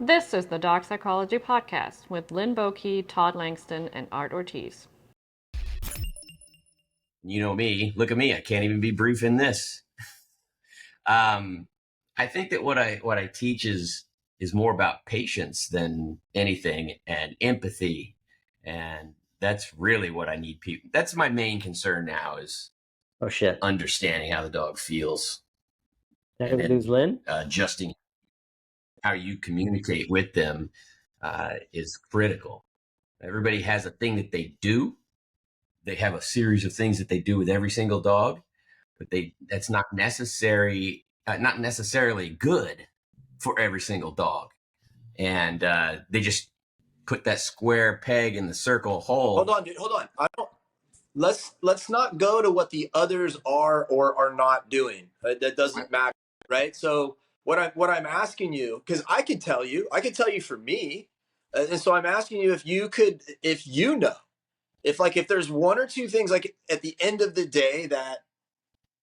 This is the Dog Psychology Podcast with Lynn Boakey, Todd Langston, and Art Ortiz. You know me, look at me. I can't even be brief in this. I think that what I teach is more about patience than anything, and empathy. And that's really what I need people. That's my main concern now, is Oh shit. understanding how the dog feels Did I and lose Lynn? adjusting how you communicate with them is critical. Everybody has a thing that they do. They have a series of things that they do with every single dog, but that's not necessarily good for every single dog. And they just put that square peg in the circle hole. Hold on, dude. Hold on. Let's not go to what the others are or are not doing. That doesn't matter, right? So what I'm asking you, because I could tell you for me, and so I'm asking you if if there's one or two things, like at the end of the day, that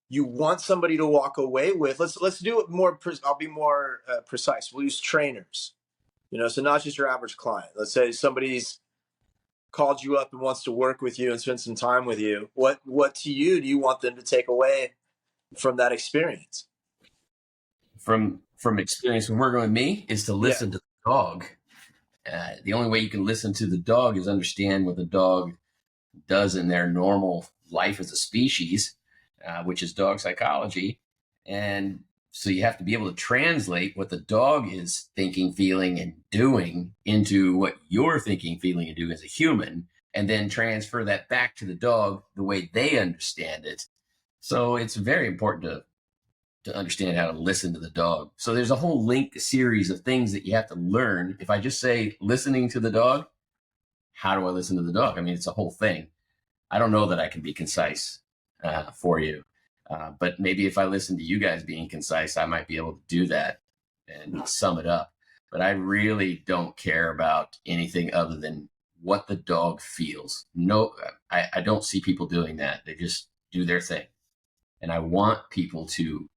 you want somebody to walk away with. Let's do it more. I'll be more precise. We'll use trainers. So not just your average client. Let's say somebody's called you up and wants to work with you and spend some time with you. What to you do you want them to take away from that experience? From experience when working with me is to listen to the dog. The only way you can listen to the dog is understand what the dog does in their normal life as a species, which is dog psychology. And so you have to be able to translate what the dog is thinking, feeling, and doing into what you're thinking, feeling, and doing as a human, and then transfer that back to the dog the way they understand it. So it's very important to understand how to listen to the dog. So there's a whole series of things that you have to learn. If I just say listening to the dog, how do I listen to the dog? I mean, it's a whole thing. I don't know that I can be concise for you. But maybe if I listen to you guys being concise, I might be able to do that and sum it up. But I really don't care about anything other than what the dog feels. No, I don't see people doing that. They just do their thing. And I want people to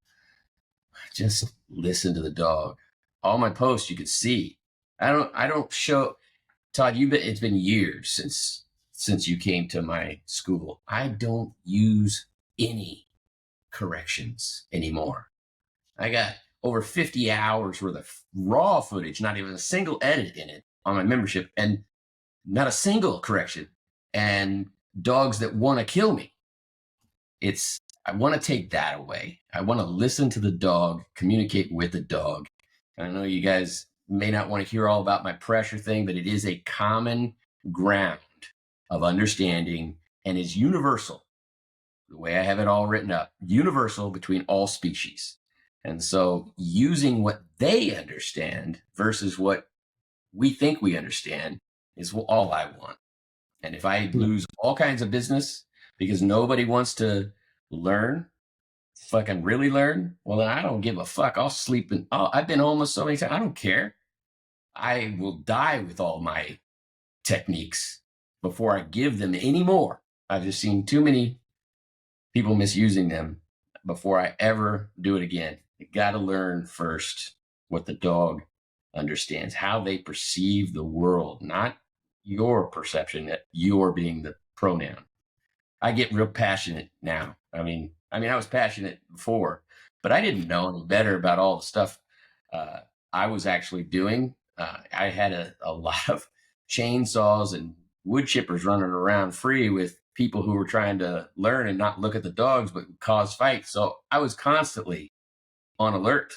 just listen to the dog. All my posts, you can see. I don't show, Todd, it's been years since you came to my school. I don't use any corrections anymore. I got over 50 hours worth of raw footage, not even a single edit in it on my membership, and not a single correction, and dogs that want to kill me. I want to take that away. I want to listen to the dog, communicate with the dog. And I know you guys may not want to hear all about my pressure thing, but it is a common ground of understanding and is universal. The way I have it all written up, universal between all species. And so using what they understand versus what we think we understand is all I want. And if I lose all kinds of business because nobody wants to learn, fucking really learn, well, then I don't give a fuck. I'll sleep I've been homeless so many times. I don't care. I will die with all my techniques before I give them any more. I've just seen too many people misusing them before I ever do it again. You got to learn first what the dog understands, how they perceive the world, not your perception that you're being the pronoun. I get real passionate now. I mean, I was passionate before, but I didn't know any better about all the stuff I was actually doing. I had a lot of chainsaws and wood chippers running around free with people who were trying to learn and not look at the dogs, but cause fights. So I was constantly on alert.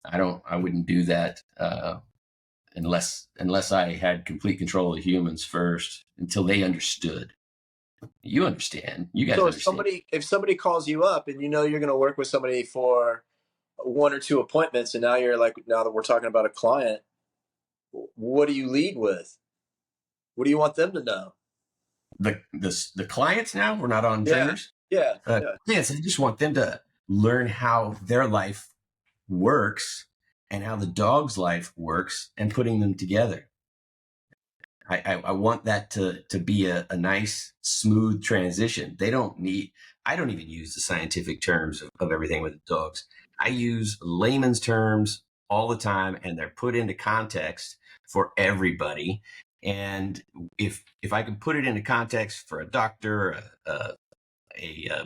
I wouldn't do that unless I had complete control of the humans first, until they understood. You understand. You guys understand. If somebody calls you up and you're going to work with somebody for one or two appointments, and now that we're talking about a client, what do you lead with? What do you want them to know? The clients now, we're not on trainers. Yeah. Yes, I just want them to learn how their life works and how the dog's life works, and putting them together. I want that to be a nice, smooth transition. I don't even use the scientific terms of everything with the dogs. I use layman's terms all the time, and they're put into context for everybody. And if I can put it into context for a doctor, a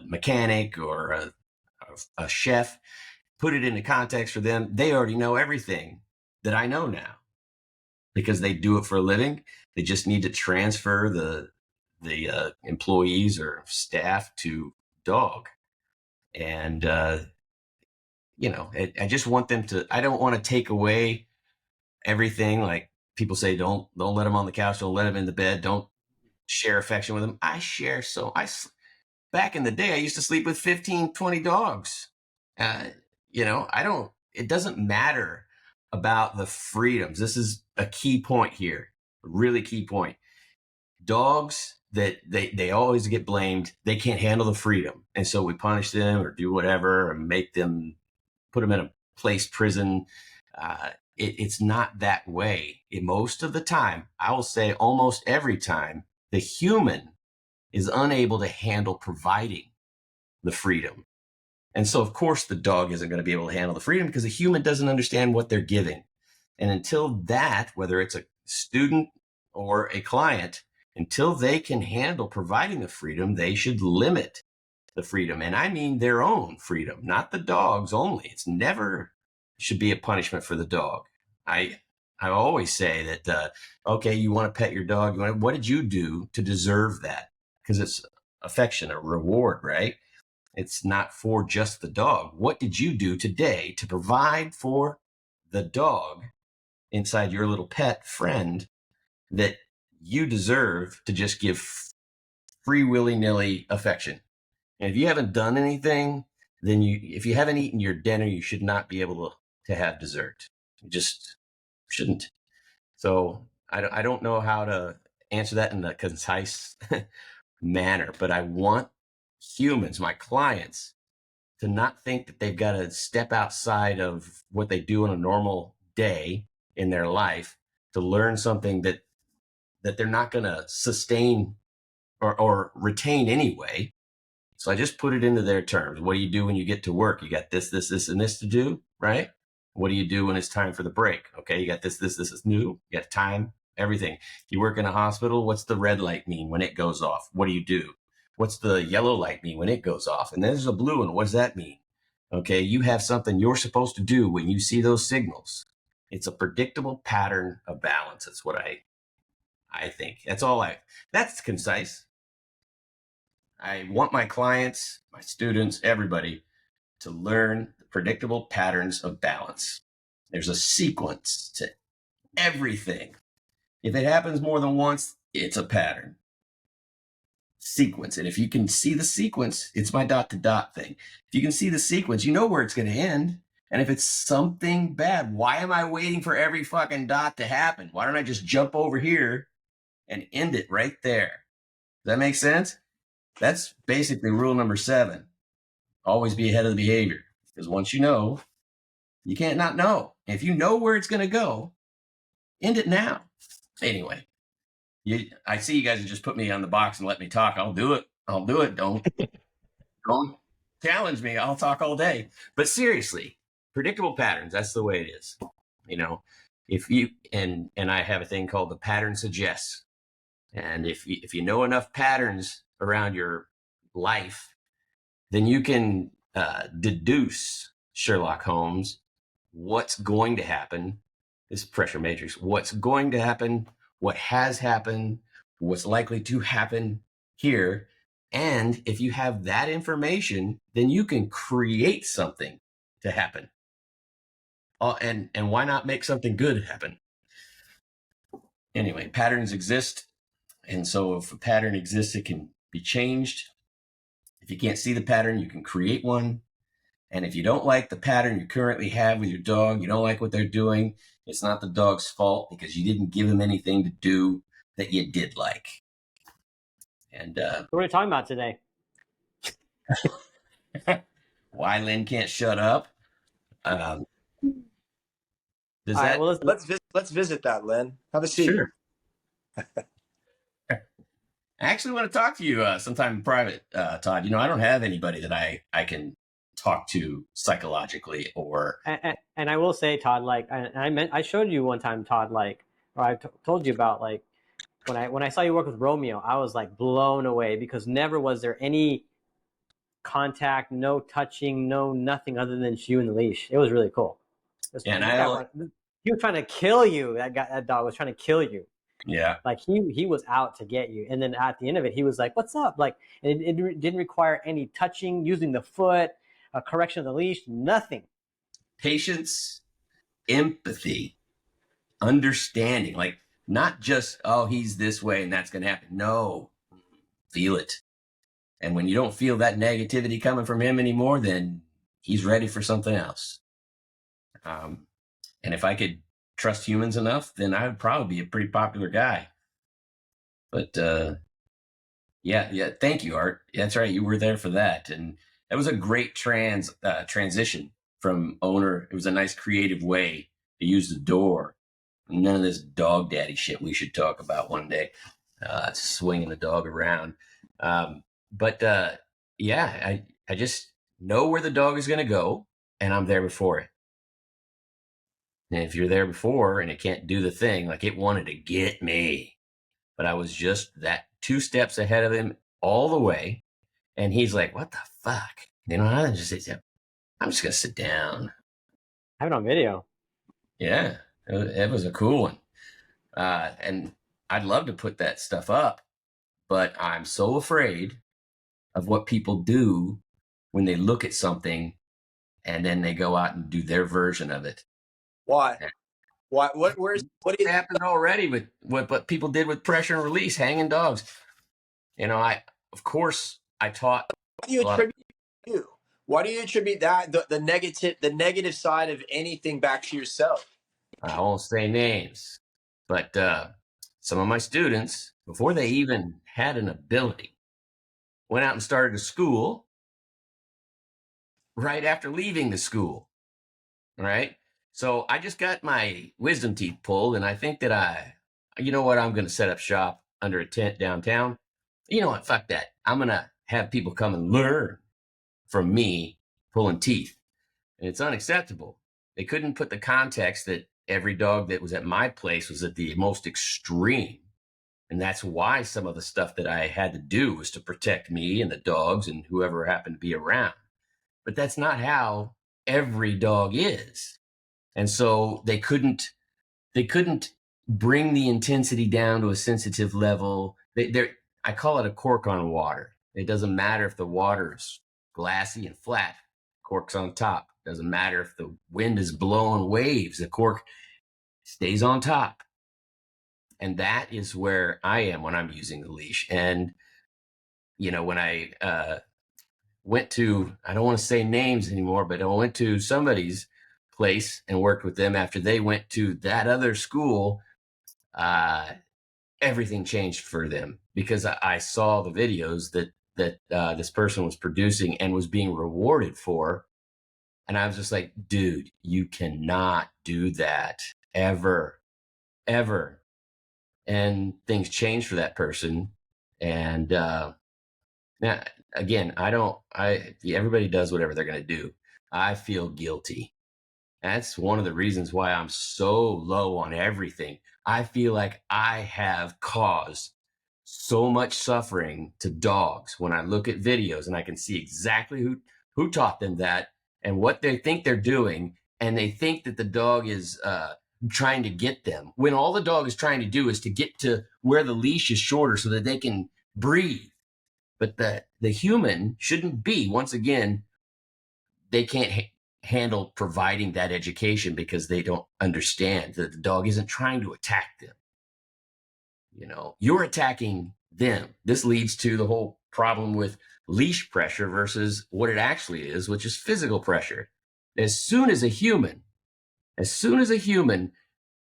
mechanic, or a chef, put it into context for them, they already know everything that I know now because they do it for a living. They just need to transfer the employees or staff to dog. And I just want them to. I don't want to take away everything. Like people say, don't let them on the couch, don't let them in the bed, don't share affection with them. I share. Back in the day, I used to sleep with 15, 20 dogs. I don't. It doesn't matter about the freedoms. This is a key point here, a really key point. Dogs, that they always get blamed. They can't handle the freedom, and so we punish them or do whatever, or make them, put them in a place prison. It's not that way. Most of the time, I will say almost every time, the human is unable to handle providing the freedom. And so, of course, the dog isn't going to be able to handle the freedom because the human doesn't understand what they're giving. And until that, whether it's a student or a client, until they can handle providing the freedom, they should limit the freedom. And I mean their own freedom, not the dog's only. It's never should be a punishment for the dog. I always say that, okay, you want to pet your dog. What did you do to deserve that? Because it's affection, a reward, right? It's not for just the dog. What did you do today to provide for the dog inside your little pet friend that you deserve to just give free willy-nilly affection? And if you haven't done anything, then if you haven't eaten your dinner, you should not be able to have dessert. You just shouldn't. So I don't know how to answer that in a concise manner, but I want humans, my clients, to not think that they've got to step outside of what they do on a normal day in their life to learn something that they're not going to sustain or retain anyway. So I just put it into their terms. What do you do when you get to work? You got this, and this to do, right? What do you do when it's time for the break? Okay, you got this is new. You got time, everything. You work in a hospital. What's the red light mean when it goes off? What do you do? What's the yellow light mean when it goes off? And there's a blue one. What does that mean? Okay, you have something you're supposed to do when you see those signals. It's a predictable pattern of balance. That's what I think. That's concise. I want my clients, my students, everybody to learn the predictable patterns of balance. There's a sequence to everything. If it happens more than once, it's a pattern. Sequence. And if you can see the sequence, it's my dot to dot thing. If you can see the sequence, you know where it's going to end. And if it's something bad, why am I waiting for every fucking dot to happen? Why don't I just jump over here and end it right there? Does that make sense? That's basically rule number 7. Always be ahead of the behavior. Because once you know, you can't not know. If you know where it's going to go, end it now. Anyway, I see you guys have just put me on the box and let me talk. I'll do it. Don't challenge me. I'll talk all day. But seriously, predictable patterns, that's the way it is. If you, and I have a thing called the pattern suggests. And if you know enough patterns around your life, then you can deduce, Sherlock Holmes, what's going to happen. This pressure matrix, what's going to happen, what has happened, what's likely to happen here. And if you have that information, then you can create something to happen. And why not make something good happen? Anyway, patterns exist. And so if a pattern exists, it can be changed. If you can't see the pattern, you can create one. And if you don't like the pattern you currently have with your dog, you don't like what they're doing, it's not the dog's fault because you didn't give him anything to do that you did like. And what are we talking about today? Why Lynn can't shut up. Let's visit that, Lynn. Have a seat. Sure. I actually want to talk to you sometime in private, Todd. I don't have anybody that I can talk to psychologically or. And I will say, Todd, like I showed you one time, Todd, like, or told you about, like, when I saw you work with Romeo, I was like blown away, because never was there any contact, no touching, no nothing other than you and the leash. It was really cool. He was trying to kill you. That dog was trying to kill you. Yeah. Like he was out to get you. And then at the end of it, he was like, "What's up?" Like, and it didn't require any touching, using the foot, a correction of the leash, nothing. Patience, empathy, understanding, like not just, oh, he's this way and that's going to happen. No, feel it. And when you don't feel that negativity coming from him anymore, then he's ready for something else. And if I could trust humans enough, then I would probably be a pretty popular guy. But yeah, thank you, Art. That's right, you were there for that, and that was a great transition from owner. It was a nice creative way to use the door. None of this dog daddy shit we should talk about one day, swinging the dog around. But yeah, I just know where the dog is going to go, and I'm there before it. And if you're there before and it can't do the thing, like it wanted to get me, but I was just that 2 steps ahead of him all the way. And he's like, what the fuck? You know, I'm just going to sit down. I have it on video. Yeah, it was a cool one. And I'd love to put that stuff up, but I'm so afraid of what people do when they look at something and then they go out and do their version of it. Why? What happened already with what people did with pressure and release, hanging dogs? You know, I taught. Why do you attribute that the negative side of anything back to yourself? I won't say names, but some of my students, before they even had an ability, went out and started a school right after leaving the school, right? So I just got my wisdom teeth pulled, and I think that you know what, I'm going to set up shop under a tent downtown. You know what, fuck that. I'm going to have people come and learn from me pulling teeth. And it's unacceptable. They couldn't put the context that every dog that was at my place was at the most extreme. And that's why some of the stuff that I had to do was to protect me and the dogs and whoever happened to be around. But that's not how every dog is. And so they couldn't bring the intensity down to a sensitive level. I call it a cork on water. It doesn't matter if the water's glassy and flat, cork's on top. Doesn't matter if the wind is blowing waves, the cork stays on top. And that is where I am when I'm using the leash. And, you know, when I went to, I don't want to say names anymore, but I went to somebody's place and worked with them after they went to that other school, everything changed for them, because I saw the videos that this person was producing and was being rewarded for. And I was just like, dude, you cannot do that ever. And things changed for that person. And now, again, everybody does whatever they're going to do. I feel guilty. That's one of the reasons why I'm so low on everything. I feel like I have caused so much suffering to dogs when I look at videos and I can see exactly who taught them that and what they think they're doing. And they think that the dog is trying to get them, when all the dog is trying to do is to get to where the leash is shorter so that they can breathe. But the human shouldn't be. Once again, they can't handle providing that education because they don't understand that the dog isn't trying to attack them. You know, you're attacking them. This leads to the whole problem with leash pressure versus what it actually is, which is physical pressure. As soon as a human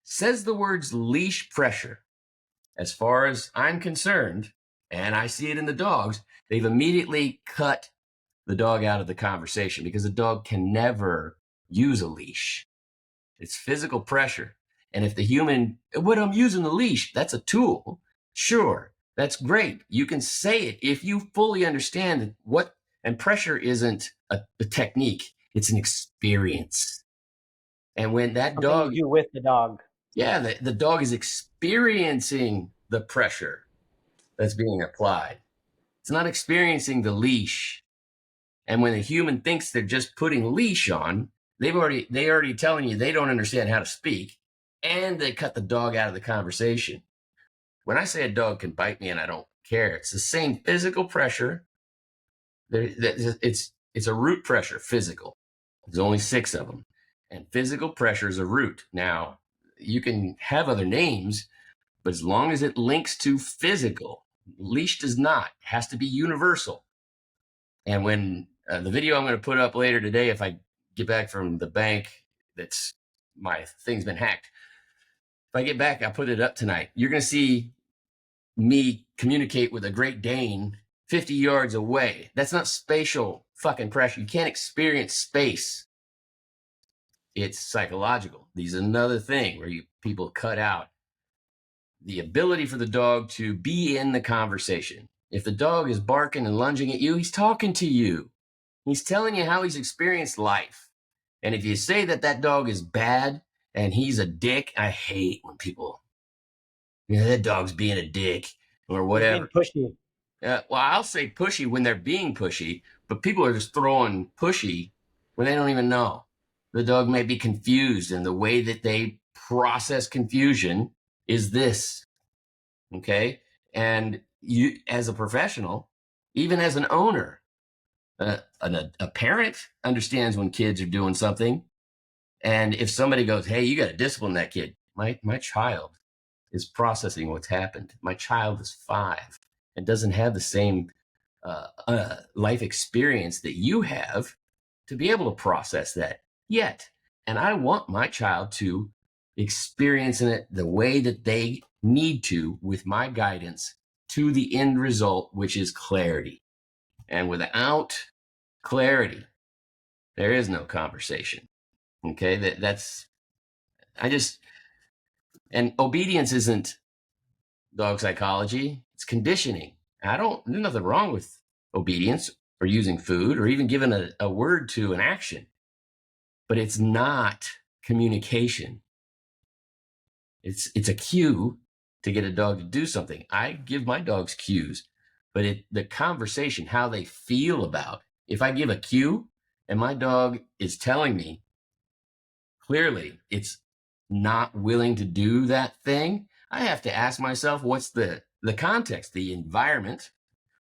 says the words leash pressure, as far as I'm concerned, and I see it in the dogs, they've immediately cut the dog out of the conversation, because the dog can never use a leash. It's physical pressure. And if the human, when I'm using the leash, that's a tool. Sure, that's great. You can say it if you fully understand what And pressure isn't a technique, it's an experience. And when that Something dog, you do with the dog. yeah, the dog is experiencing the pressure that's being applied. It's not experiencing the leash. And when a human thinks they're just putting leash on, they already telling you they don't understand how to speak, and they cut the dog out of the conversation. When I say a dog can bite me and I don't care, it's the same physical pressure. It's a root pressure, physical. There's only 6 of them. And physical pressure is a root. Now, you can have other names, but as long as it links to physical, leash does not. It has to be universal. And when the video I'm going to put up later today, if I get back from the bank, that's my thing's been hacked. If I get back, I'll put it up tonight. You're going to see me communicate with a Great Dane 50 yards away. That's not spatial fucking pressure. You can't experience space. It's psychological. These is another thing where people cut out the ability for the dog to be in the conversation. If the dog is barking and lunging at you, he's talking to you. He's telling you how he's experienced life. And if you say that dog is bad and he's a dick, I hate when people, that dog's being a dick or whatever. Being pushy. Well, I'll say pushy when they're being pushy, but people are just throwing pushy when they don't even know. The dog may be confused, and the way that they process confusion is this. Okay? And you, as a professional, even as an owner, a parent understands when kids are doing something. And if somebody goes, hey, you got to discipline that kid. My child is processing what's happened. My child is 5 and doesn't have the same life experience that you have to be able to process that yet. And I want my child to experience it the way that they need to with my guidance to the end result, which is clarity. And without clarity, there is no conversation. Okay, and obedience isn't dog psychology, it's conditioning. There's nothing wrong with obedience or using food or even giving a word to an action, but it's not communication. It's a cue to get a dog to do something. I give my dogs cues, but the conversation, how they feel about, if I give a cue and my dog is telling me clearly it's not willing to do that thing, I have to ask myself, what's the context, the environment?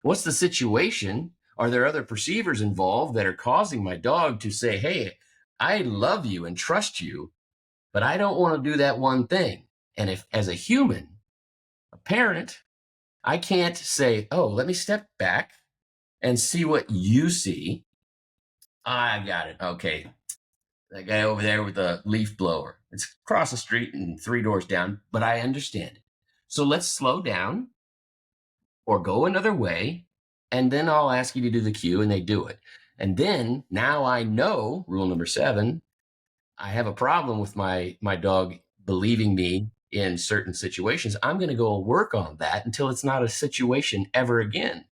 What's the situation? Are there other perceivers involved that are causing my dog to say, hey, I love you and trust you, but I don't want to do that one thing? And if, as a human, a parent, I can't say, oh, let me step back and see what you see. I got it. Okay. That guy over there with the leaf blower. It's across the street and 3 doors down, but I understand it. So let's slow down or go another way, and then I'll ask you to do the cue, and they do it. And then now I know, rule number 7, I have a problem with my dog believing me in certain situations. I'm going to go work on that until it's not a situation ever again.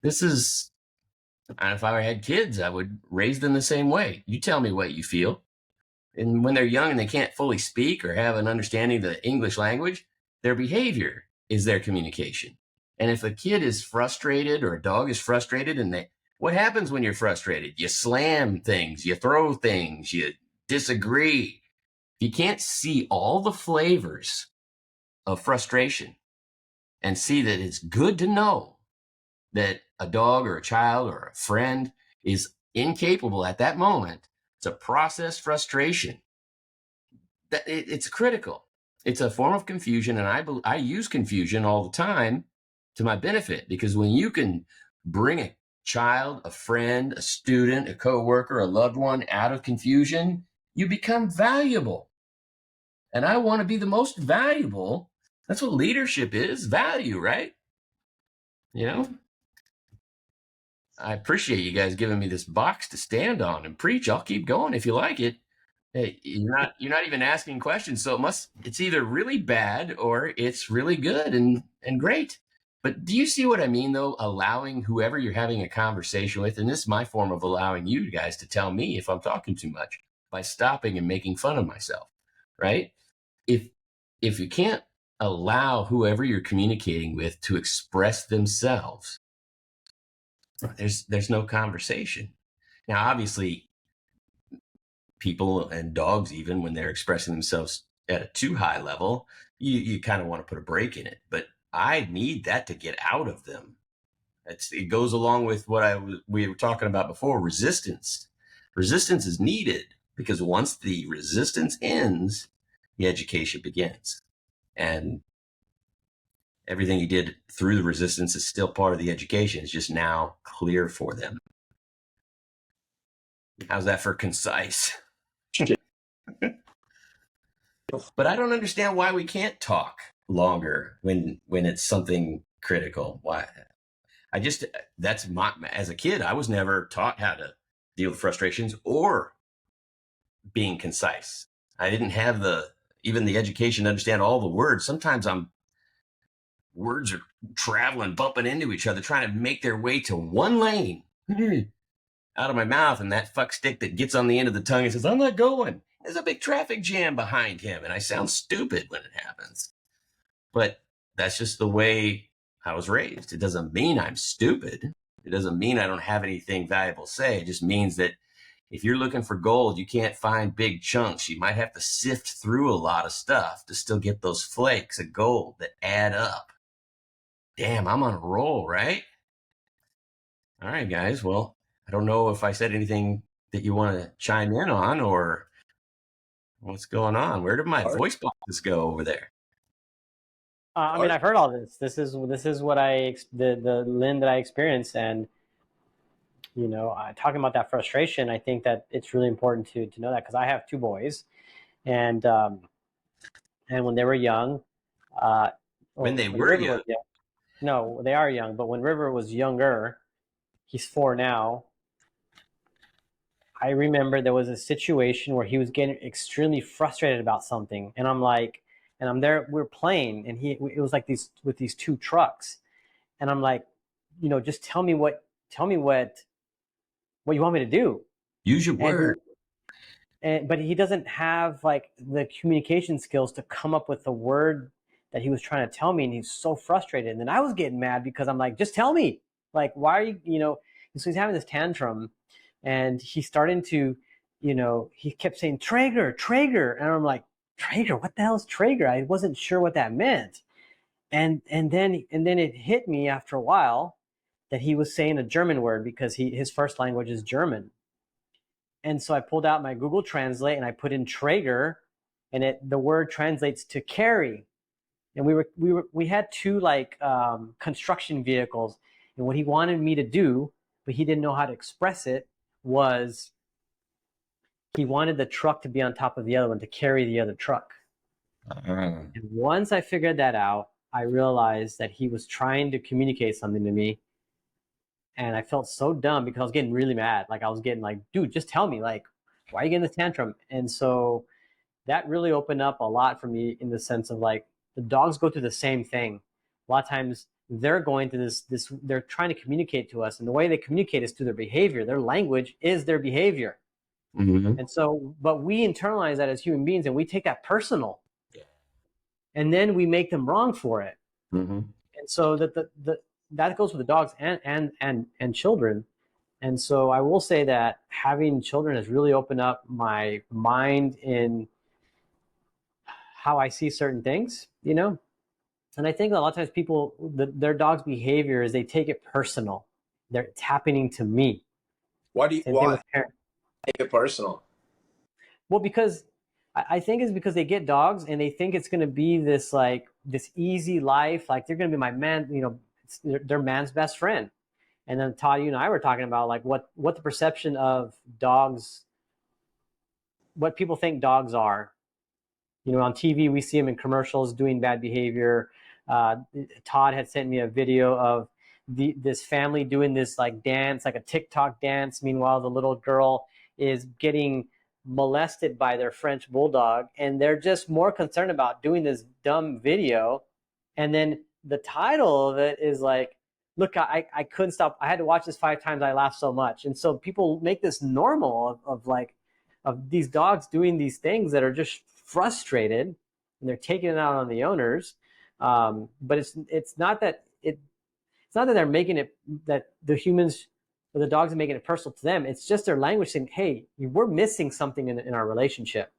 This is, and if I had kids, I would raise them the same way. You tell me what you feel. And when they're young and they can't fully speak or have an understanding of the English language, their behavior is their communication. And if a kid is frustrated or a dog is frustrated, and what happens when you're frustrated? You slam things, you throw things, you disagree. If you can't see all the flavors of frustration and see that it's good to know that a dog or a child or a friend is incapable at that moment to process frustration, it's critical. It's a form of confusion, and I use confusion all the time to my benefit, because when you can bring a child, a friend, a student, a coworker, a loved one out of confusion, you become valuable. And I want to be the most valuable. That's what leadership is, value, right? You know? I appreciate you guys giving me this box to stand on and preach. I'll keep going if you like it. Hey, you're not even asking questions, so it's either really bad or it's really good and great. But do you see what I mean, though? Allowing whoever you're having a conversation with, and this is my form of allowing you guys to tell me if I'm talking too much by stopping and making fun of myself, right? If you can't allow whoever you're communicating with to express themselves, there's no conversation. Now, obviously, people and dogs, even when they're expressing themselves at a too high level, you kind of want to put a break in it. But I need that to get out of them. It goes along with what we were talking about before, resistance. Resistance is needed because once the resistance ends, the education begins. And everything you did through the resistance is still part of the education. It's just now clear for them. How's that for concise? But I don't understand why we can't talk longer when it's something critical. Why? As a kid, I was never taught how to deal with frustrations or being concise. I didn't have even the education to understand all the words. Sometimes words are traveling, bumping into each other, trying to make their way to one lane out of my mouth. And that fuck stick that gets on the end of the tongue and says, I'm not going. There's a big traffic jam behind him. And I sound stupid when it happens. But that's just the way I was raised. It doesn't mean I'm stupid. It doesn't mean I don't have anything valuable to say. It just means that if you're looking for gold, you can't find big chunks. You might have to sift through a lot of stuff to still get those flakes of gold that add up. Damn, I'm on a roll, right? All right, guys. Well, I don't know if I said anything that you want to chime in on or what's going on. Where did my voice boxes go over there? I mean, I've heard all this. This is what the Lynn that I experienced, and talking about that frustration. I think that it's really important to know that because I have two boys, and when they were young, when they were young, no, they are young. But when River was younger, he's 4 now. I remember there was a situation where he was getting extremely frustrated about something, and I'm there, we're playing, and it was like these 2 trucks, and I'm like, just tell me what you want me to do. Use your word. But he doesn't have like the communication skills to come up with the word that he was trying to tell me, and he's so frustrated. And then I was getting mad because I'm like, just tell me, like, why are you, so he's having this tantrum, and he's starting to, he kept saying Traeger, and I'm like, Traeger, what the hell is Traeger? I wasn't sure what that meant. And then it hit me after a while that he was saying a German word because his first language is German. And so I pulled out my Google Translate and I put in Traeger, and the word translates to carry. And we had 2 construction vehicles, and what he wanted me to do, but he didn't know how to express it, was he wanted the truck to be on top of the other one to carry the other truck. And once I figured that out, I realized that he was trying to communicate something to me. And I felt so dumb because I was getting really mad. Like I was getting like, dude, just tell me, like, why are you getting this tantrum? And so that really opened up a lot for me in the sense of like, the dogs go through the same thing. A lot of times they're going through this, they're trying to communicate to us. And the way they communicate is through their behavior. Their language is their behavior. Mm-hmm. And so, but we internalize that as human beings and we take that personal. Yeah. And then we make them wrong for it. Mm-hmm. And so that goes with the dogs and children. And so I will say that having children has really opened up my mind in how I see certain things, And I think a lot of times people, their dog's behavior is they take it personal. It's happening to me. Why take it personal? Well, because I think it's because they get dogs and they think it's going to be this easy life. Like they're going to be my man, their man's best friend. And then Todd, you and I were talking about like what the perception of dogs, what people think dogs are. On TV, we see them in commercials doing bad behavior. Todd had sent me a video of this family doing this like dance, like a TikTok dance. Meanwhile, the little girl is getting molested by their French bulldog, and they're just more concerned about doing this dumb video. And then the title of it is like, look, I couldn't stop. I had to watch this 5 times. I laughed so much. And so people make this normal of these dogs doing these things that are just frustrated, and they're taking it out on the owners. But it's not that they're making it, that the humans or the dogs are making it personal to them. It's just their language saying, hey, we're missing something in our relationship.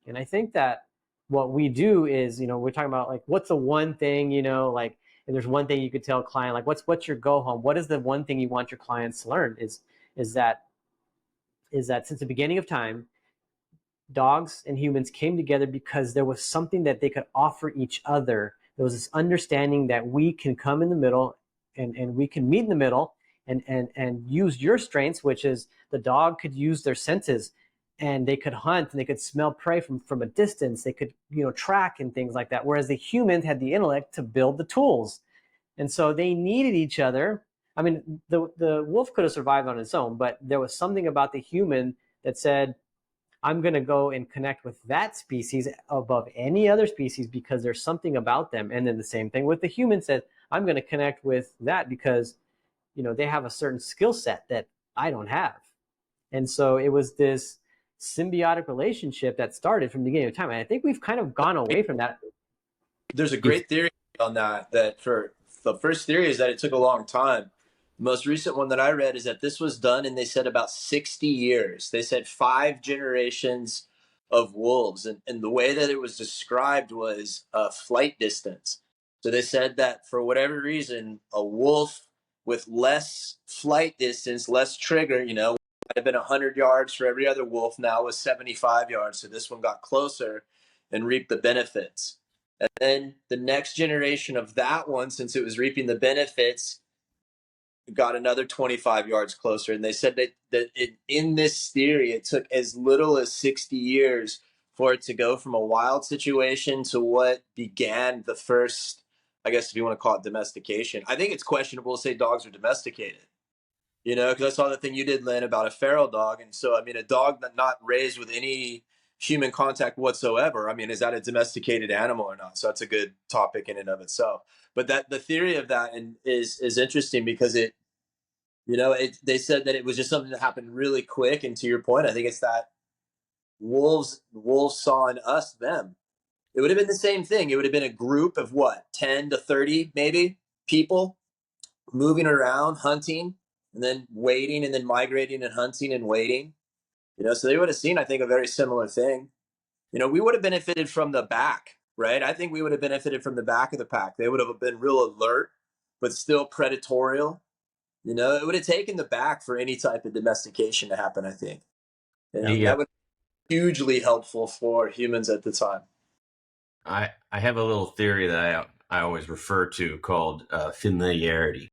And I think that what we do is, we're talking about like, what's the one thing, like, and there's one thing you could tell a client, like, what's your go home? What is the one thing you want your clients to learn? Is that since the beginning of time, dogs and humans came together because there was something that they could offer each other. There was this understanding that we can come in the middle, and we can meet in the middle, and use your strengths, which is the dog could use their senses, and they could hunt, and they could smell prey from a distance. They could, track and things like that. Whereas the humans had the intellect to build the tools. And so they needed each other. I mean, the wolf could have survived on its own, but there was something about the human that said, I'm going to go and connect with that species above any other species because there's something about them. And then the same thing with the human said, I'm going to connect with that because, they have a certain skill set that I don't have. And so it was this symbiotic relationship that started from the beginning of time. And I think we've kind of gone away from that. There's a great theory on that for the first theory is that it took a long time. The most recent one that I read is that this was done in, they said, about 60 years. They said 5 generations of wolves. And the way that it was described was flight distance. So they said that for whatever reason, a wolf with less flight distance, less trigger, might have been 100 yards for every other wolf, now was 75 yards. So this one got closer and reaped the benefits. And then the next generation of that one, since it was reaping the benefits, got another 25 yards closer. And they said that in this theory, it took as little as 60 years for it to go from a wild situation to what began the first, I guess if you want to call it domestication. I think it's questionable to say dogs are domesticated, because I saw the thing you did, Lynn, about a feral dog. And so, I mean, a dog that not raised with any human contact whatsoever, I mean, is that a domesticated animal or not? So that's a good topic in and of itself. But that the theory of that is interesting because they said that it was just something that happened really quick. And to your point, I think it's that wolves saw in us them. It would have been the same thing. It would have been a group of 10 to 30 maybe people moving around, hunting, and then waiting, and then migrating and hunting and waiting. So they would have seen, I think, a very similar thing. We would have benefited from the back, right? I think we would have benefited from the back of the pack. They would have been real alert, but still predatorial. It would have taken the back for any type of domestication to happen, I think. That would be hugely helpful for humans at the time. I have a little theory that I always refer to called familiarity.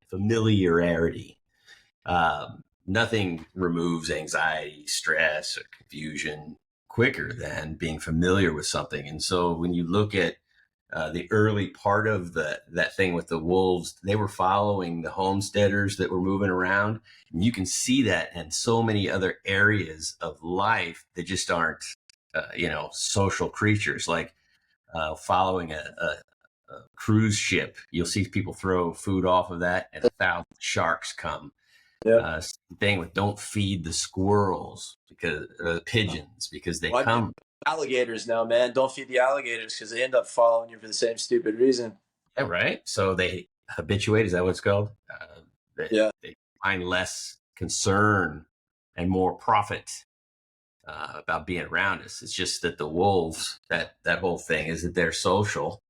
Nothing removes anxiety, stress, or confusion quicker than being familiar with something. And so when you look at the early part of that thing with the wolves, they were following the homesteaders that were moving around. And you can see that in so many other areas of life that just aren't, social creatures. Like following a cruise ship, you'll see people throw food off of that, and 1,000 sharks come. Yeah. Thing with don't feed the squirrels because the pigeons because they come. Alligators now, man, don't feed the alligators because they end up following you for the same stupid reason. Yeah, right. So they habituate. Is that what it's called? They find less concern and more profit about being around us. It's just that the wolves, that whole thing is that they're social,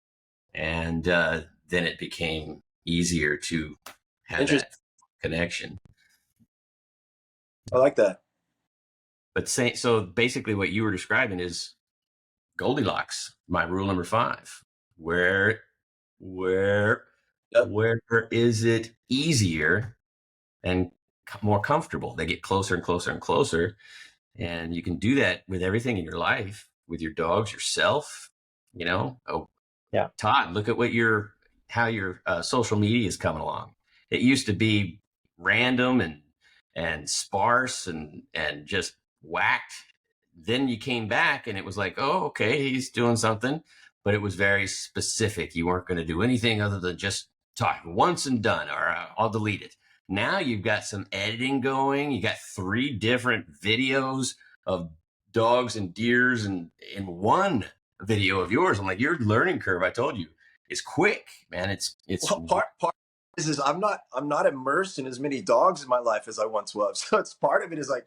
and then it became easier to have that connection. I like that. But so basically what you were describing is Goldilocks, my rule number 5. Where is it easier and more comfortable? They get closer and closer and closer. And you can do that with everything in your life, with your dogs, yourself, Oh, yeah. Todd, look at how your social media is coming along. It used to be random and sparse and just whacked. Then you came back and it was like, oh, okay, he's doing something, but it was very specific. You weren't going to do anything other than just talk once and done, or I'll delete it. Now you've got some editing going. You got 3 different videos of dogs and deers and in one video of yours. I'm like, your learning curve, I told you, is quick, man. It's Well, part is I'm not immersed in as many dogs in my life as I once was. So it's part of it is like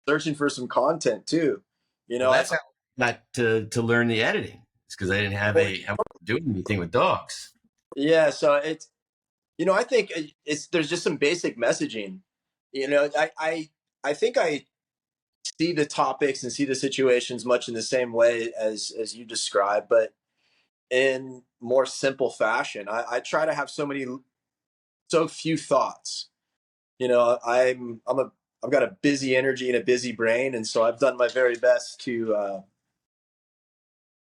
searching for some content too. You know, well, that's how I got to learn the editing. It's because I didn't have I wasn't doing anything with dogs. yeah. So it's, you know, I think it's there's just some basic messaging. You know, I think I see the topics and see the situations much in the same way as you described, but in more simple fashion. I try to have so few thoughts. You know, I've got a busy energy and a busy brain, and so I've done my very best to.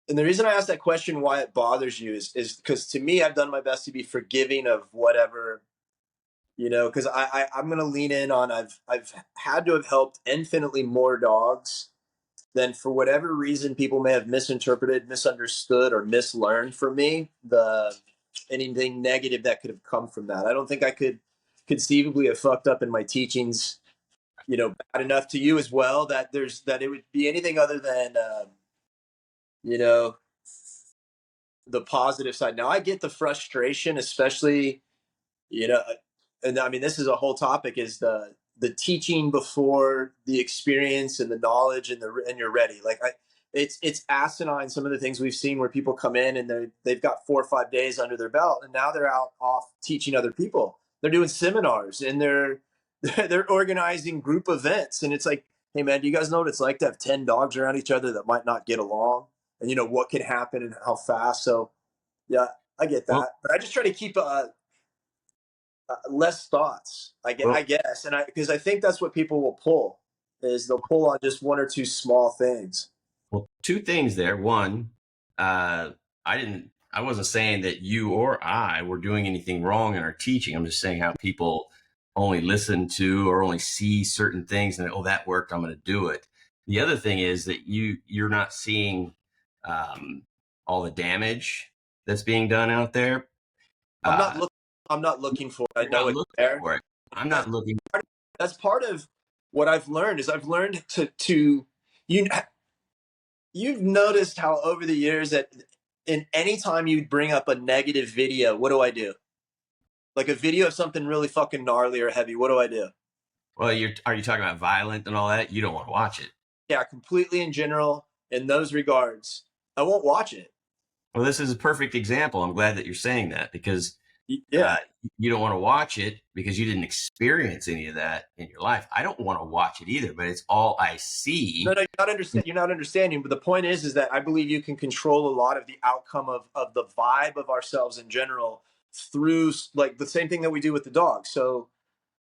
And the reason I asked that question, why it bothers you, is because to me, I've done my best to be forgiving of whatever, you know, because I'm going to lean in on I've had to have helped infinitely more dogs than for whatever reason people may have misinterpreted, misunderstood, or mislearned from me. Anything negative that could have come from that. I don't think I could conceivably have fucked up in my teachings, you know, bad enough to you as well that it would be anything other than you know, the positive side. Now I get the frustration, especially, you know, and I mean this is a whole topic, is the teaching before the experience and the knowledge and you're ready. Like it's asinine some of the things we've seen where people come in and they've got 4 or 5 days under their belt and now they're out off teaching other people. They're doing seminars and they're organizing group events, and it's like, hey man, do you guys know what it's like to have 10 dogs around each other that might not get along? And you know what can happen and how fast. So yeah, I get that, Well, but I just try to keep less thoughts. I guess, and because I think that's what people will pull, is they'll pull on just 1 or 2 small things. Well, 2 things there. One, I wasn't saying that you or I were doing anything wrong in our teaching. I'm just saying how people only listen to or only see certain things and, oh, that worked, I'm going to do it. The other thing is that you're not seeing all the damage that's being done out there. I'm not looking. I'm not looking for it. I know it's there. For it. I'm not looking. That's part of what I've learned. Is I've learned to you. You've noticed how over the years that in any time you bring up a negative video, what do? Like a video of something really fucking gnarly or heavy, what do? Well, are you talking about violent and all that? You don't want to watch it. Yeah, completely in general, in those regards, I won't watch it. Well, this is a perfect example. I'm glad that you're saying that, because Yeah. you don't want to watch it because you didn't experience any of that in your life. I don't want to watch it either, but it's all I see. No, you're not understanding. But the point is that I believe you can control a lot of the outcome of the vibe of ourselves in general through like the same thing that we do with the dog. So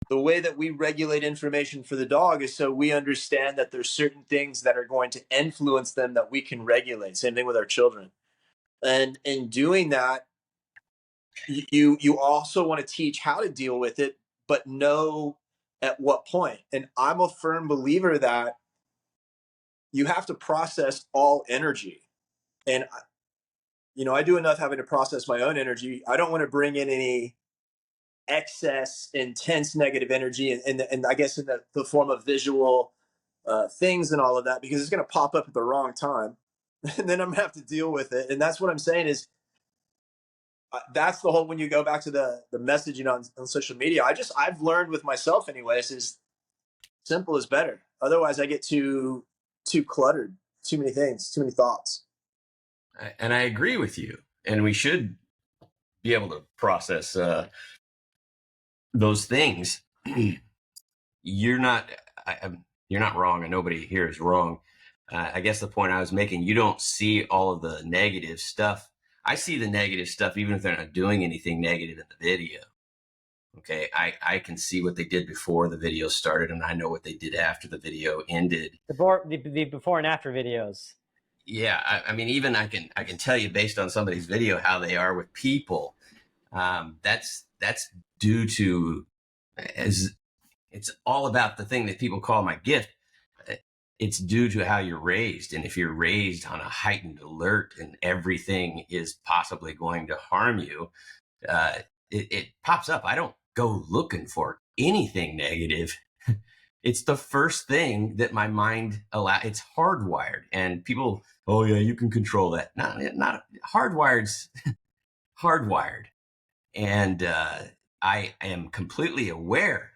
the way that we regulate information for the dog is so we understand that there's certain things that are going to influence them that we can regulate. Same thing with our children. And in doing that, you also want to teach how to deal with it, but know at what point. And I'm a firm believer that you have to process all energy. And you know, I do enough having to process my own energy. I don't want to bring in any excess, intense negative energy, and I guess in the form of visual things and all of that, because it's going to pop up at the wrong time, and then I'm going to have to deal with it. And that's what I'm saying is that's the whole, when you go back to the messaging on social media, I've learned with myself anyways, is simple is better. Otherwise I get too cluttered, too many things, too many thoughts. And I agree with you. And we should be able to process those things. You're not wrong, and nobody here is wrong. I guess the point I was making, you don't see all of the negative stuff. I see the negative stuff even if they're not doing anything negative in the video. Okay, I can see what they did before the video started, and I know what they did after the video ended. The before and after videos. Yeah, I mean, even I can tell you based on somebody's video how they are with people. That's due to, as it's all about the thing that people call my gift. It's due to how you're raised, and if you're raised on a heightened alert and everything is possibly going to harm you, it pops up. I don't go looking for anything negative. It's the first thing that my mind it's hardwired, and people, oh yeah, you can control that. Not hardwired's hardwired. And I am completely aware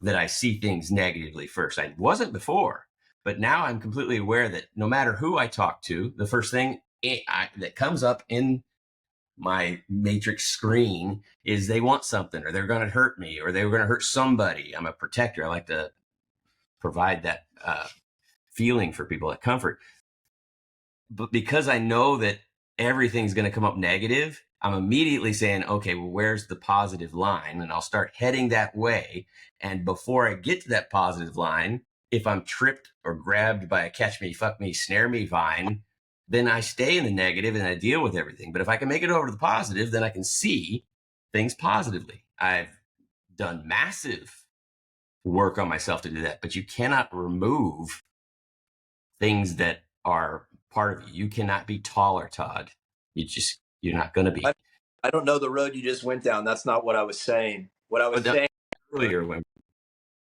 that I see things negatively first. I wasn't before, but now I'm completely aware that no matter who I talk to, the first thing that comes up in my matrix screen is they want something, or they're going to hurt me, or they're going to hurt somebody. I'm a protector. I like to provide that feeling for people, that comfort. But because I know that everything's going to come up negative, I'm immediately saying, okay, well, where's the positive line? And I'll start heading that way. And before I get to that positive line, if I'm tripped or grabbed by a catch me, fuck me, snare me vine, then I stay in the negative and I deal with everything. But if I can make it over to the positive, then I can see things positively. I've done massive work on myself to do that, but you cannot remove things that are part of you. You cannot be taller, Todd. You're not going to be. I don't know the road you just went down. That's not what I was saying. What I was saying earlier, when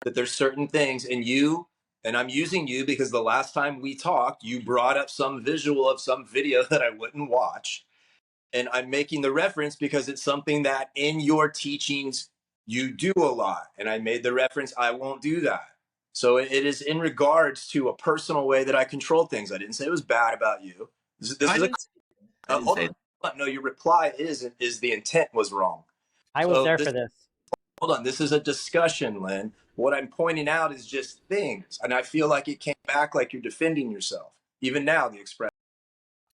that there's certain things in you, and I'm using you because the last time we talked, you brought up some visual of some video that I wouldn't watch. And I'm making the reference because it's something that in your teachings you do a lot. And I made the reference, I won't do that. So it is in regards to a personal way that I control things. I didn't say it was bad about you. Hold on. No, your reply is the intent was wrong. I was there for this. Hold on. This is a discussion, Lynn. What I'm pointing out is just things. And I feel like it came back like you're defending yourself. Even now, the expression.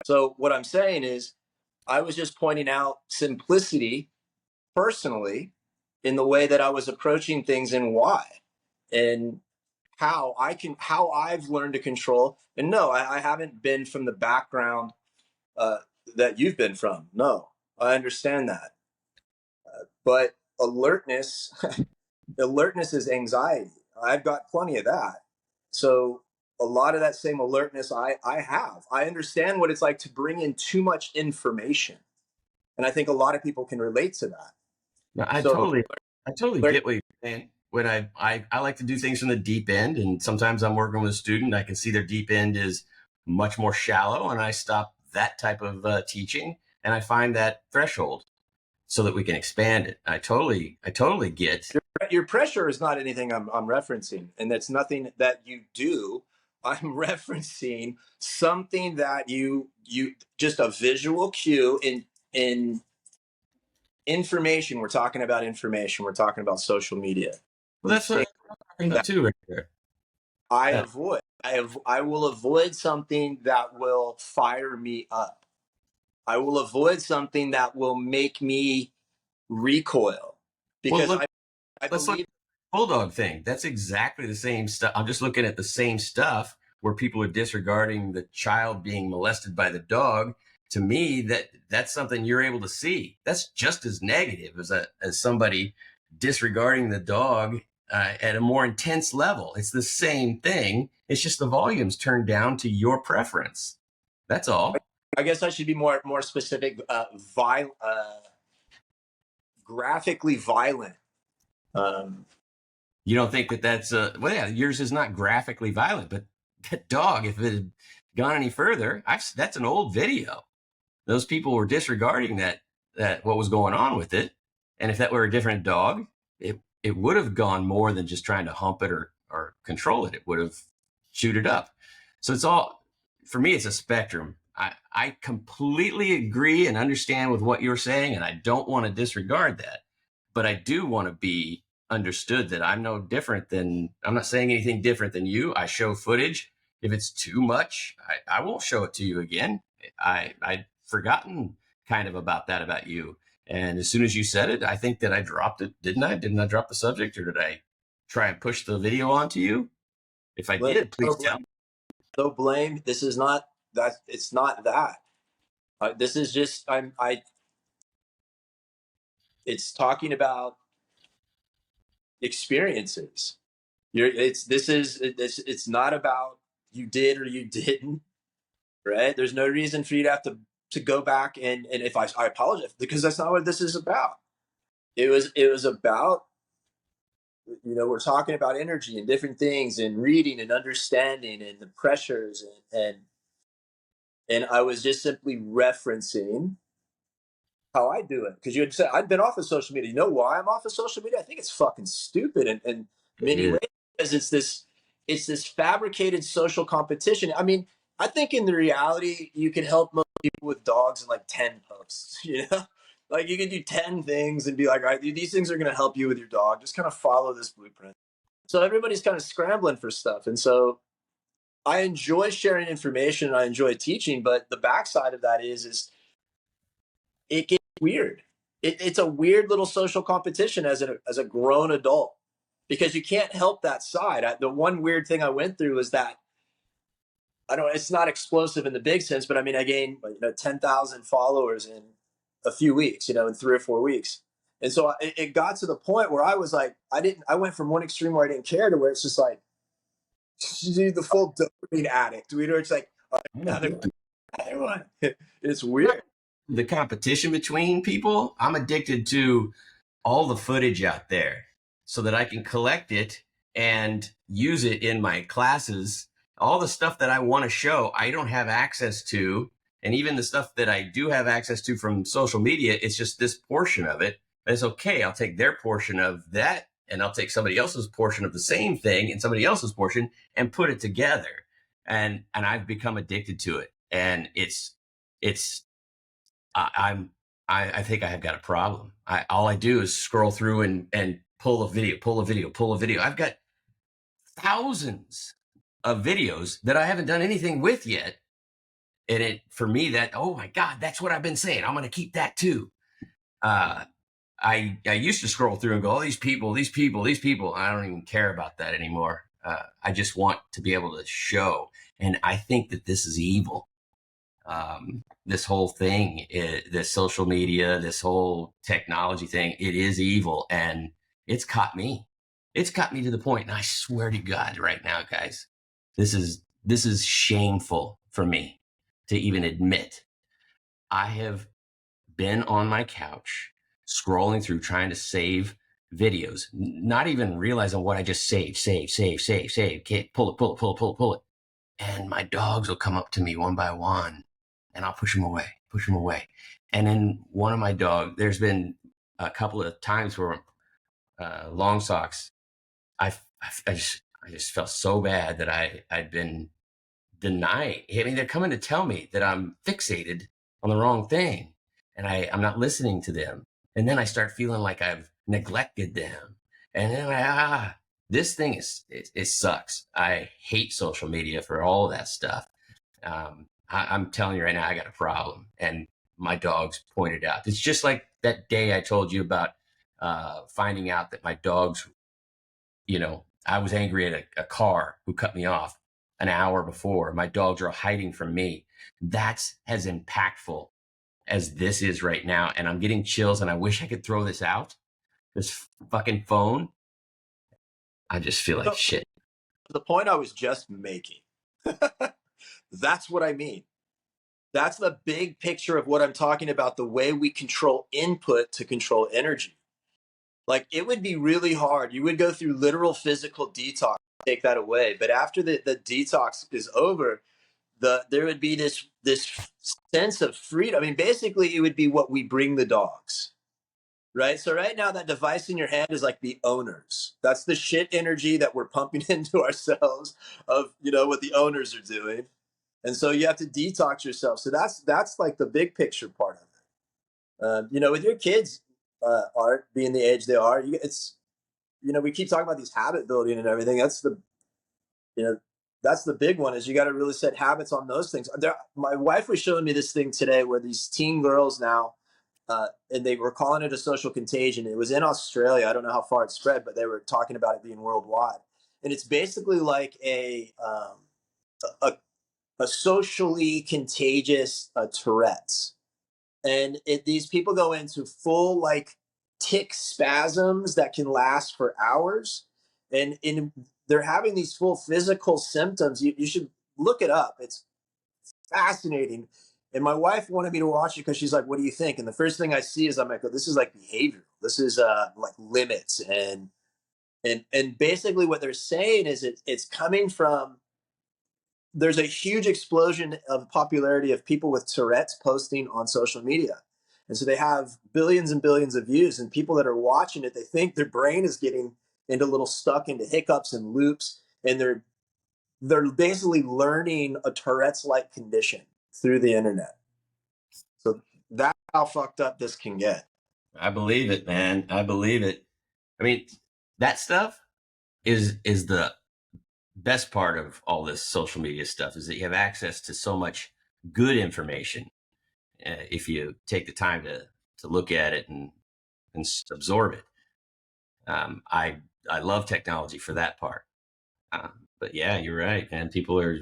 So what I'm saying is, I was just pointing out simplicity personally in the way that I was approaching things and why, and how I've learned to control. And no, I haven't been from the background that you've been from. No, I understand that. But alertness, alertness is anxiety. I've got plenty of that. So a lot of that same alertness I have. I understand what it's like to bring in too much information. And I think a lot of people can relate to that. No, I totally get what you're saying. When I like to do things from the deep end, and sometimes I'm working with a student, I can see their deep end is much more shallow, and I stop that type of teaching, and I find that threshold so that we can expand it. I totally get. Your pressure is not anything I'm referencing, and that's nothing that you do. I'm referencing something that you just a visual cue in information. We're talking about information. We're talking about social media. Well, that's what I'm talking about too, right there. I will avoid something that will fire me up. I will avoid something that will make me recoil because I believe Bulldog thing. That's exactly the same stuff. I'm just looking at the same stuff where people are disregarding the child being molested by the dog. To me, that's something you're able to see. That's just as negative as somebody disregarding the dog at a more intense level. It's the same thing. It's just the volume's turned down to your preference. That's all. I guess I should be more specific. Graphically violent. You don't think that's well, yeah, yours is not graphically violent, but that dog, if it had gone any further, that's an old video. Those people were disregarding that what was going on with it. And if that were a different dog, it would have gone more than just trying to hump it or control it. It would have chewed it up. So it's all, for me, it's a spectrum. I completely agree and understand with what you're saying, and I don't want to disregard that. But I do want to be understood that I'm no different than, I'm not saying anything different than you. I show footage. If it's too much, I won't show it to you again. I'd forgotten kind of about that about you. And as soon as you said it, I think that I dropped it, didn't I? Didn't I drop the subject, or did I try and push the video onto you? If I did, please tell me. No blame. This is not that. It's not that. This is just it's talking about experiences. It's not about you did or you didn't, right? There's no reason for you to have to go back and if I apologize, because that's not what this is about. it was about, we're talking about energy and different things and reading and understanding and the pressures, and I was just simply referencing how I do it. Because you had said I've been off of social media. You know why I'm off of social media? I think it's fucking stupid in It many is. ways, because it's this fabricated social competition. I mean, I think in the reality you can help most people with dogs in like 10 posts, Like you can do 10 things and be like, all right, these things are gonna help you with your dog. Just kind of follow this blueprint. So everybody's kind of scrambling for stuff. And so I enjoy sharing information and I enjoy teaching, but the backside of that is it gets weird. It's a weird little social competition as a grown adult, because you can't help that side. The one weird thing I went through was that I don't. It's not explosive in the big sense, but I mean, I gained 10,000 followers in a few weeks, in 3 or 4 weeks, and so it got to the point where I was like, I went from one extreme where I didn't care to where it's just like, dude, the full dopamine addict. It's like, oh, I'm another addicted. one, another one. It's weird. The competition between people, I'm addicted to all the footage out there so that I can collect it and use it in my classes. All the stuff that I want to show, I don't have access to. And even the stuff that I do have access to from social media, it's just this portion of it. And it's okay. I'll take their portion of that and I'll take somebody else's portion of the same thing and somebody else's portion and put it together. And I've become addicted to it. And it's I think I have got a problem. All I do is scroll through and pull a video. I've got thousands of videos that I haven't done anything with yet. And for me, that, oh my God, that's what I've been saying. I'm going to keep that too. I used to scroll through and go, oh, these people. I don't even care about that anymore. I just want to be able to show. And I think that this is evil. This whole thing, this social media, this whole technology thing, it is evil, and it's caught me. It's caught me to the point, and I swear to God, right now, guys, this is shameful for me to even admit. I have been on my couch scrolling through trying to save videos, not even realizing what I just saved. Okay, pull it. And my dogs will come up to me one by one and I'll push them away. And then one of my dogs, there's been a couple of times where Long Socks, I just felt so bad that I'd been denied. I mean, they're coming to tell me that I'm fixated on the wrong thing and I'm not listening to them. And then I start feeling like I've neglected them. And then this thing it sucks. I hate social media for all of that stuff. I'm telling you right now, I got a problem, and my dogs pointed out. It's just like that day I told you about finding out that my dogs, I was angry at a car who cut me off an hour before. My dogs are hiding from me. That's as impactful as this is right now, and I'm getting chills, and I wish I could throw this out. This fucking phone. I just feel like shit. The point I was just making. That's what I mean. That's the big picture of what I'm talking about, the way we control input to control energy. Like, it would be really hard. You would go through literal physical detox, take that away. But after the detox is over, there would be this sense of freedom. I mean, basically, it would be what we bring the dogs, right? So right now, that device in your hand is like the owners. That's the shit energy that we're pumping into ourselves of, what the owners are doing. And so you have to detox yourself. So that's like the big picture part of it. With your kids, Art, being the age they are, we keep talking about these habit building and everything. That's the big one, is you got to really set habits on those things. My wife was showing me this thing today where these teen girls now, and they were calling it a social contagion. It was in Australia. I don't know how far it spread, but they were talking about it being worldwide. And it's basically like a socially contagious Tourette's. And these people go into full like tick spasms that can last for hours. And they're having these full physical symptoms. You should look it up. It's fascinating. And my wife wanted me to watch it because she's like, "What do you think?" And the first thing I see is I'm like, "This is like behavioral. This is like limits." And basically what they're saying is it's coming from, there's a huge explosion of popularity of people with Tourette's posting on social media. And so they have billions and billions of views, and people that are watching it, they think their brain is getting into little stuck into hiccups and loops, and they're basically learning a Tourette's like condition through the internet. So that's how fucked up this can get. I believe it, man. I believe it. I mean, that stuff is the best part of all this social media stuff, is that you have access to so much good information if you take the time to look at it and absorb it. I love technology for that part. But yeah, you're right, man. People are.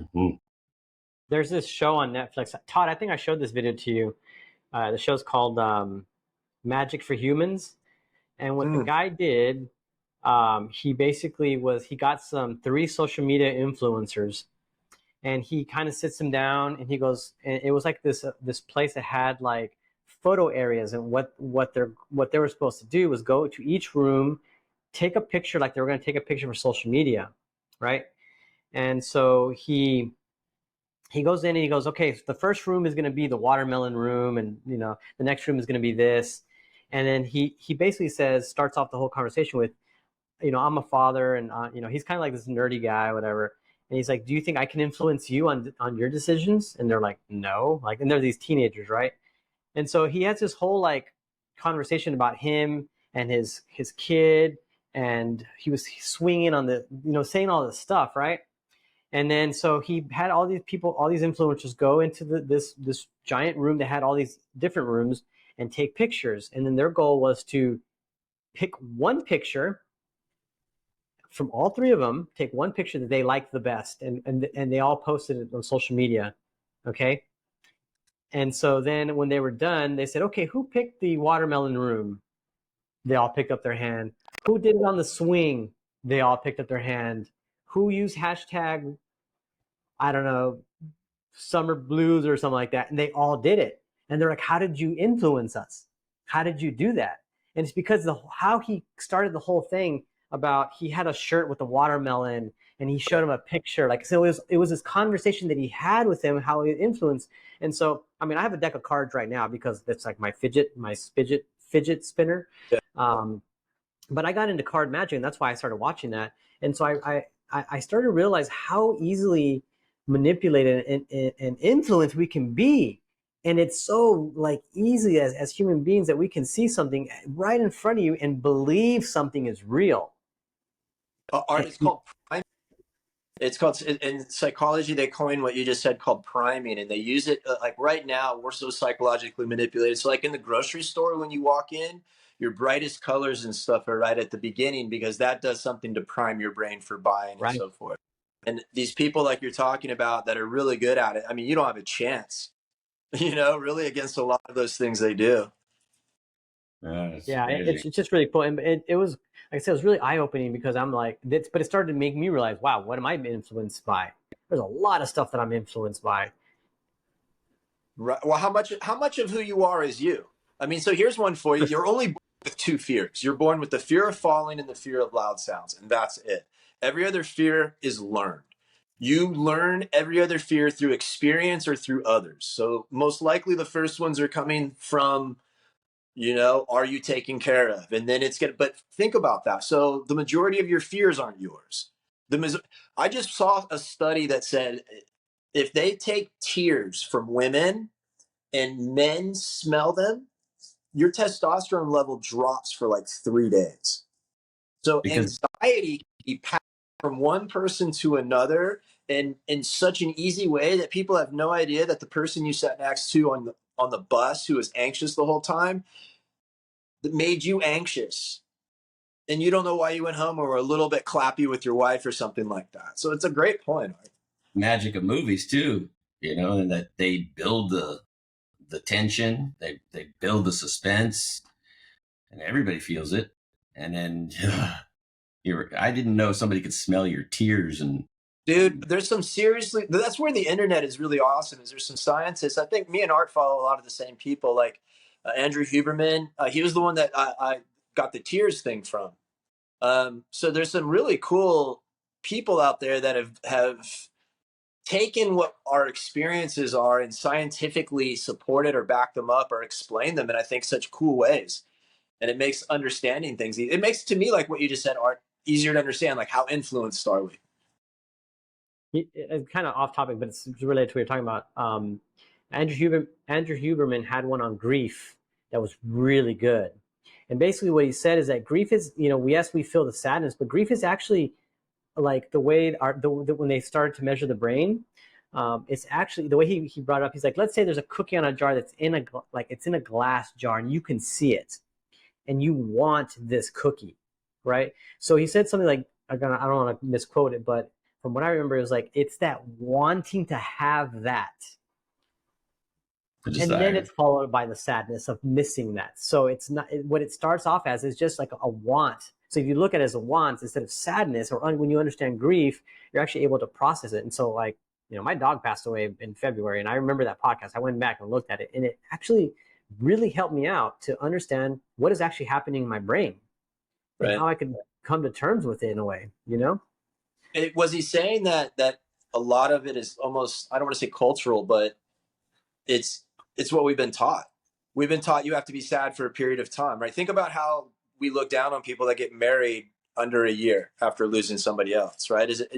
There's this show on Netflix. Todd, I think I showed this video to you. The show's called Magic for Humans. And what the guy did, he basically he got some 3 social media influencers, and he kind of sits them down and he goes, and it was like this place that had like photo areas, and what they were supposed to do was go to each room, take a picture like they were going to take a picture for social media, right? And so he goes in and he goes, okay, so the first room is going to be the watermelon room, and the next room is going to be this. And then he basically starts off the whole conversation with, I'm a father, and he's kind of like this nerdy guy, whatever. And he's like, do you think I can influence you on your decisions? And they're like, no. Like, and they're these teenagers, right? And so he has this whole like conversation about him and his kid, and he was swinging on the, saying all this stuff, right? And then so he had all these people, all these influencers go into this giant room that had all these different rooms and take pictures. And then their goal was to pick one picture from all 3 of them, take one picture that they liked the best, and they all posted it on social media. Okay. And so then when they were done, they said, okay, who picked the watermelon room? They all picked up their hand. Who did it on the swing? They all picked up their hand. Who used hashtag, I don't know, summer blues or something like that? And they all did it. And they're like, how did you influence us? How did you do that? And it's because how he started the whole thing about, he had a shirt with a watermelon and he showed him a picture. Like, so it was this conversation that he had with him, how he influenced. And so, I mean, I have a deck of cards right now because that's like my fidget spinner. Yeah. But I got into card magic, and that's why I started watching that. And so I started to realize how easily manipulated and influenced we can be. And it's so like easy as human beings that we can see something right in front of you and believe something is real. Art is called priming. It's called, in psychology, they coin what you just said called priming, and they use it like right now we're so psychologically manipulated. So like in the grocery store, when you walk in, your brightest colors and stuff are right at the beginning because that does something to prime your brain for buying and so forth. And these people like you're talking about that are really good at it, I mean, you don't have a chance, really against a lot of those things they do. Yeah, it's just really cool. And it was, like I said, it was really eye-opening because I'm like, but it started to make me realize, wow, what am I influenced by? There's a lot of stuff that I'm influenced by. Right. Well, how much of who you are is you? I mean, so here's one for you. You're only born with 2 fears. You're born with the fear of falling and the fear of loud sounds, and that's it. Every other fear is learned. You learn every other fear through experience or through others. So most likely the first ones are coming from, are you taken care of? And then but think about that. So the majority of your fears aren't yours. I just saw a study that said if they take tears from women and men smell them, your testosterone level drops for like 3 days. So anxiety can be passed from one person to another in such an easy way that people have no idea that the person you sat next to on the bus who was anxious the whole time, that made you anxious, and you don't know why you went home or were a little bit clappy with your wife or something like that. So it's a great point. Magic of movies too, and that they build the tension, they build the suspense, and everybody feels it. And then I didn't know somebody could smell your tears and Dude, there's some seriously, that's where the internet is really awesome. Is there's some scientists. I think me and Art follow a lot of the same people, like Andrew Huberman. He was the one that I got the tears thing from. So there's some really cool people out there that have taken what our experiences are and scientifically supported or backed them up or explained them in, I think, such cool ways. And it makes understanding things, it makes, to me, like what you just said, Art, easier to understand. Like, how influenced are we? It's kind of off topic, but it's related to what you're talking about. Andrew Huberman had one on grief that was really good. And basically what he said is that grief is, yes, we feel the sadness, but grief is actually like the way when they started to measure the brain, it's actually the way he brought it up. He's like, let's say there's a cookie on a jar that's in a glass jar and you can see it and you want this cookie, right? So he said something like, I don't want to misquote it, but from what I remember, it was like, it's that wanting to have that. And then it's followed by the sadness of missing that. So it's not what it starts off as is just like a want. So if you look at it as a want instead of sadness, or when you understand grief, you're actually able to process it. And so, like, my dog passed away in February, and I remember that podcast. I went back and looked at it, and it actually really helped me out to understand what is actually happening in my brain, right, and how I could come to terms with it in a way. Was he saying that a lot of it is almost, I don't want to say cultural, but it's what we've been taught. We've been taught you have to be sad for a period of time, right? Think about how we look down on people that get married under a year after losing somebody else, right? Is it,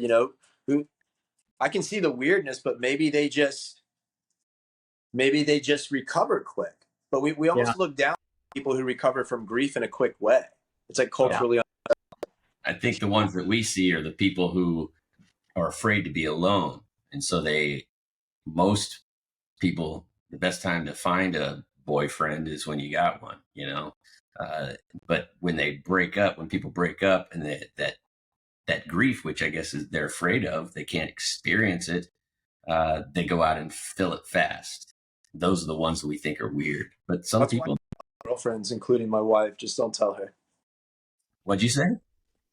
I can see the weirdness, but maybe they just recover quick. But we almost look down on people who recover from grief in a quick way. It's like culturally. I think the ones that we see are the people who are afraid to be alone. And so most people, the best time to find a boyfriend is when you got one, but when people break up and that grief, which I guess is they're afraid of, they can't experience it. They go out and fill it fast. Those are the ones that we think are weird, but some people, girlfriends, including my wife, just don't tell her. What'd you say?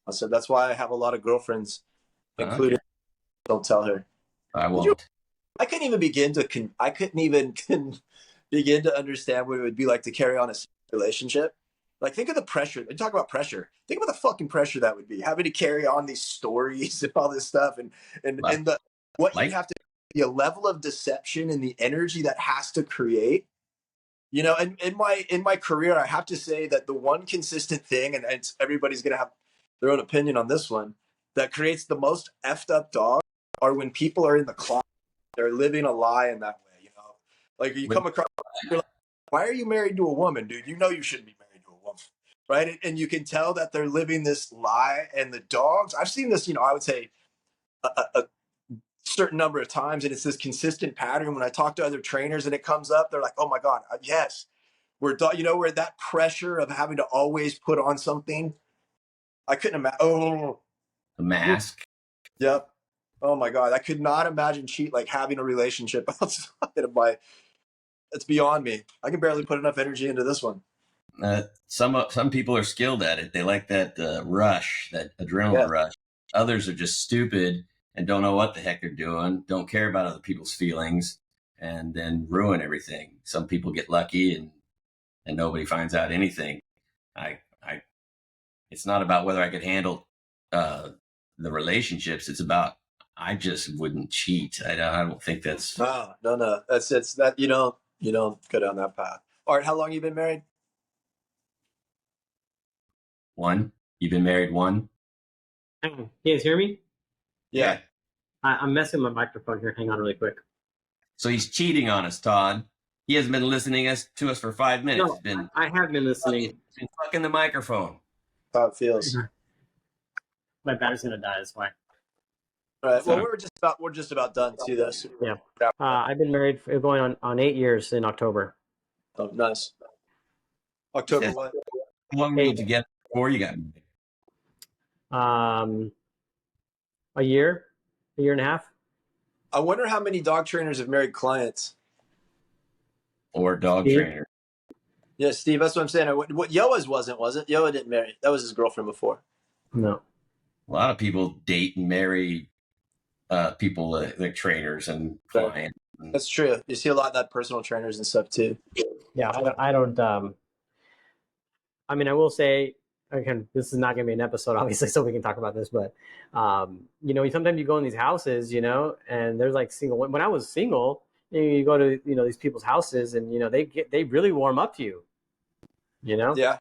I said, that's why I have a lot of girlfriends, including, don't tell her. I won't. I couldn't even begin to understand what it would be like to carry on a relationship. Like, think of the pressure. They talk about pressure. Think about the fucking pressure that would be, having to carry on these stories and all this stuff, and you have to, the level of deception and the energy that has to create. And in my career, I have to say that the one consistent thing, and everybody's gonna have their own opinion on this one, that creates the most effed up dog are when people are in the closet. They're living a lie in that way, Like, you come across, you're like, why are you married to a woman, dude? You shouldn't be married to a woman, right? And you can tell that they're living this lie. And the dogs, I've seen this, I would say a certain number of times, and it's this consistent pattern. When I talk to other trainers and it comes up, they're like, oh my God, yes. We're that pressure of having to always put on something. I couldn't imagine. Oh, the mask. Yep. Oh my God, I could not imagine having a relationship outside of it's beyond me. I can barely put enough energy into this one. Some people are skilled at it. They like that rush, that adrenaline rush. Others are just stupid and don't know what the heck they're doing, don't care about other people's feelings, and then ruin everything. Some people get lucky and nobody finds out anything. It's not about whether I could handle the relationships. It's about, I just wouldn't cheat. I don't think that's no. That's that you don't go down that path. Art, how long you been married? One. You've been married one? Can you guys hear me? Yeah. I'm messing with my microphone here. Hang on really quick. So he's cheating on us, Todd. He hasn't been listening to us for 5 minutes. No, I have been listening. He's been fucking the microphone. How it feels. My battery's gonna die. That's why. All right. Well, we're just about done too, though. So yeah. I've been married going on 8 years in October. Oh, nice. October what? How long were you together before you got married? A year and a half. I wonder how many dog trainers have married clients. Or dog Steve? trainer. Yeah, Steve, that's what I'm saying. What Yoa's wasn't, was it? Yoa didn't marry. That was his girlfriend before. No. A lot of people date and marry people, like trainers and Right. clients. That's true. You see a lot of that personal trainers and stuff too. Yeah, I don't. I mean, I will say, again, this is not going to be an episode, obviously, so we can talk about this. But you know, sometimes you go in these houses, you know, and there's like single. When I was single, you go to these people's houses, and they really warm up to you. You know, Yeah.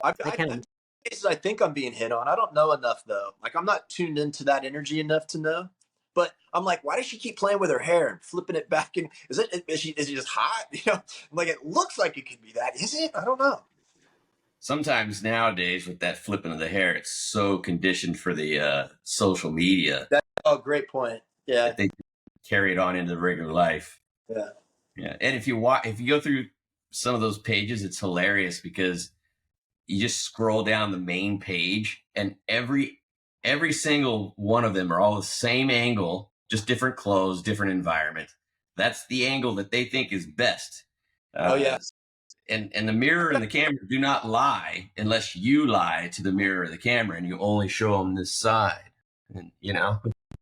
I kind of. cases I think I'm being hit on. I don't know enough though. Like I'm not tuned into that energy enough to know. But I'm like, why does she keep playing with her hair and flipping it back? And is she just hot? I'm like, it looks like it could be that. Is it? I don't know. Sometimes nowadays with that flipping of the hair, it's so conditioned for the social media Oh, great point. Yeah. that they carry it on into regular life. Yeah. Yeah, and if you go through some of those pages, it's hilarious because you just scroll down the main page, and every single one of them are all the same angle, just different clothes, different environment. That's the angle that they think is best. Oh yeah. And the mirror and the camera do not lie unless you lie to the mirror or the camera, and you only show them this side. And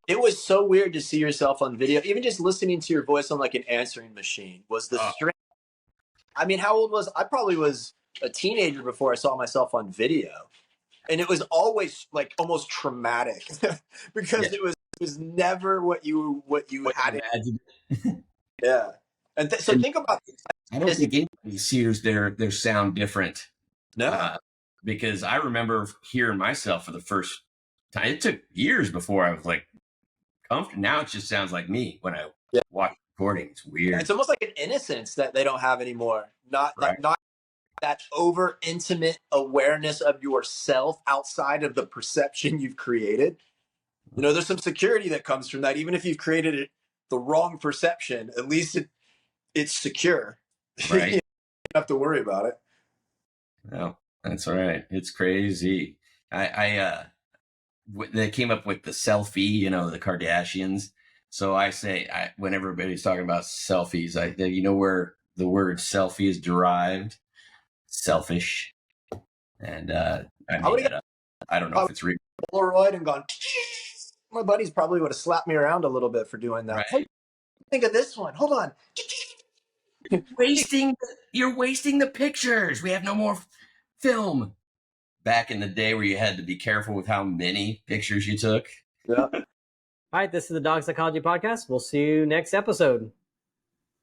It was so weird to see yourself on video. Even just listening to your voice on like an answering machine was the strange. I mean, how old was I? Probably was a teenager before I saw myself on video, and it was always like almost traumatic because Yeah. it was never what you had. imagine. Yeah, and so think about I don't think anybody hears their sound different. no. Because I remember hearing myself for the first time. It took years before I was like comfortable. Now it just sounds like me when I Yeah. watch recording. It's weird. It's almost like an innocence that they don't have anymore. Not Right. not that over intimate awareness of yourself outside of the perception you've created. There's some security that comes from that. Even if you've created it the wrong perception, at least it's secure. Right. You don't have to worry about it. No, that's right. It's crazy. They came up with the selfie, the Kardashians. So I say, when everybody's talking about selfies, where the word selfie is derived? Selfish. And I made that up. I don't know if it's real. Polaroid and gone. My buddies probably would have slapped me around a little bit for doing that. Right. Hey, think of this one. Hold on. You're wasting the pictures. We have no more film. Back in the day where you had to be careful with how many pictures you took. Yeah. All right, this is the Dog Psychology Podcast. We'll see you next episode.